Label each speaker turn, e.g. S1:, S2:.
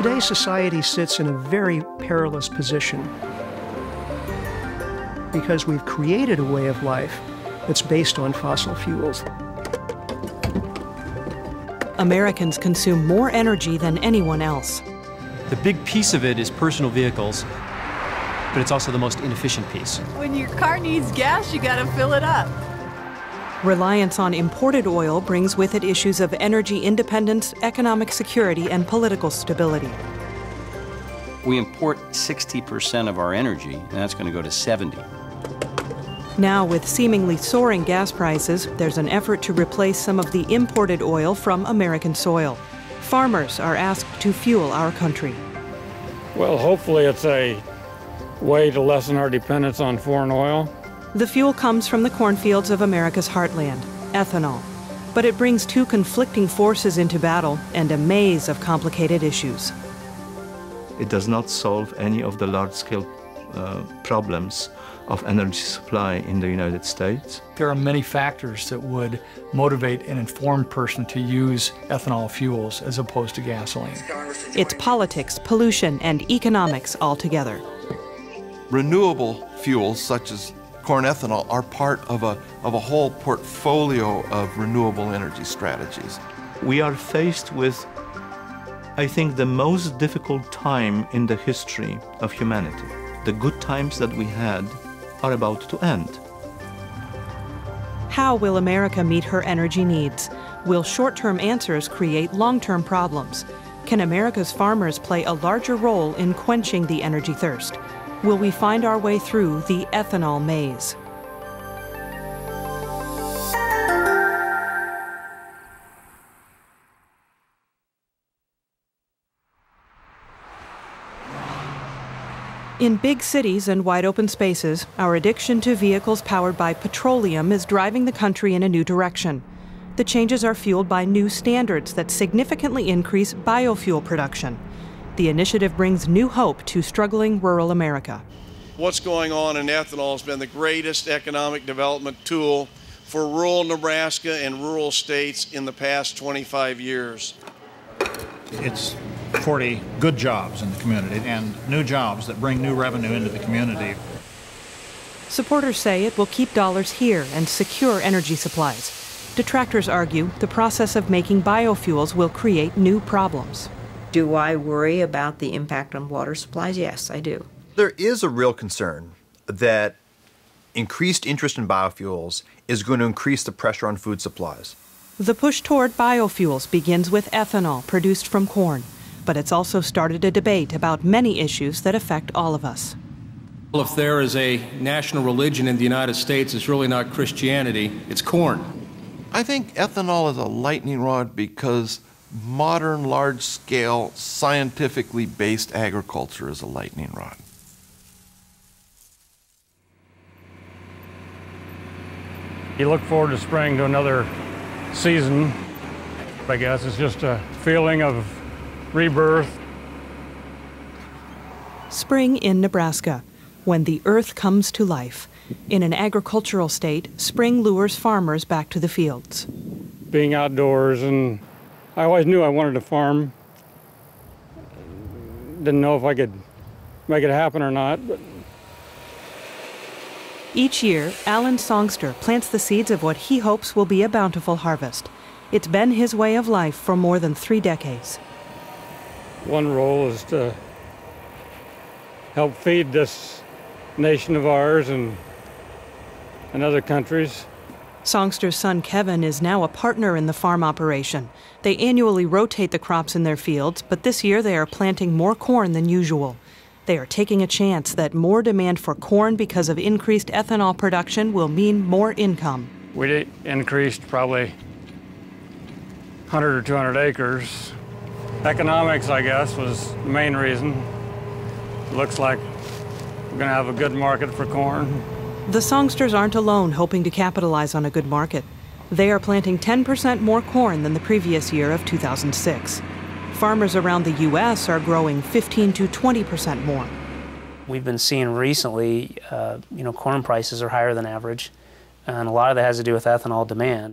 S1: Today, society sits in a very perilous position because we've created a way of life that's based on fossil fuels.
S2: Americans consume more energy than anyone else.
S3: The big piece of it is personal vehicles, but it's also the most inefficient piece.
S4: When your car needs gas, you gotta fill it up.
S2: Reliance on imported oil brings with it issues of energy independence, economic security, and political stability.
S5: We import 60% of our energy, and that's going to go to 70%.
S2: Now, with seemingly soaring gas prices, there's an effort to replace some of the imported oil from American soil. Farmers are asked to fuel our country.
S6: Well, hopefully it's a way to lessen our dependence on foreign oil.
S2: The fuel comes from the cornfields of America's heartland, ethanol. But it brings two conflicting forces into battle and a maze of complicated issues.
S7: It does not solve any of the large-scale problems of energy supply in the United States.
S8: There are many factors that would motivate an informed person to use ethanol fuels as opposed to gasoline.
S2: It's politics, pollution, and economics all together.
S9: Renewable fuels such as corn ethanol are part of a whole portfolio of renewable energy strategies.
S7: We are faced with, I think, the most difficult time in the history of humanity. The good times that we had are about to end.
S2: How will America meet her energy needs? Will short-term answers create long-term problems? Can America's farmers play a larger role in quenching the energy thirst? Will we find our way through the ethanol maze? In big cities and wide open spaces, our addiction to vehicles powered by petroleum is driving the country in a new direction. The changes are fueled by new standards that significantly increase biofuel production. The initiative brings new hope to struggling rural America.
S10: What's going on in ethanol has been the greatest economic development tool for rural Nebraska and rural states in the past 25 years.
S11: It's 40 good jobs in the community and new jobs that bring new revenue into the community.
S2: Supporters say it will keep dollars here and secure energy supplies. Detractors argue the process of making biofuels will create new problems.
S12: Do I worry about the impact on water supplies? Yes, I do.
S13: There is a real concern that increased interest in biofuels is going to increase the pressure on food supplies.
S2: The push toward biofuels begins with ethanol produced from corn, but it's also started a debate about many issues that affect all of us.
S14: Well, if there is a national religion in the United States, it's really not Christianity, it's corn.
S9: I think ethanol is a lightning rod because modern, large-scale, scientifically based agriculture is a lightning rod.
S6: You look forward to spring, to another season. I guess it's just a feeling of rebirth.
S2: Spring in Nebraska, when the earth comes to life. In an agricultural state, spring lures farmers back to the fields.
S6: Being outdoors, and I always knew I wanted to farm. Didn't know if I could make it happen or not. But
S2: each year, Alan Songster plants the seeds of what he hopes will be a bountiful harvest. It's been his way of life for more than 3 decades.
S6: One role is to help feed this nation of ours and other countries.
S2: Songster's son Kevin is now a partner in the farm operation. They annually rotate the crops in their fields, but this year they are planting more corn than usual. They are taking a chance that more demand for corn because of increased ethanol production will mean more income.
S6: We increased probably 100 or 200 acres. Economics, I guess, was the main reason. Looks like we're going to have a good market for corn.
S2: The Songsters aren't alone hoping to capitalize on a good market. They are planting 10% more corn than the previous year of 2006. Farmers around the U.S. are growing 15 to 20% more.
S15: We've been seeing recently, corn prices are higher than average, and a lot of that has to do with ethanol demand.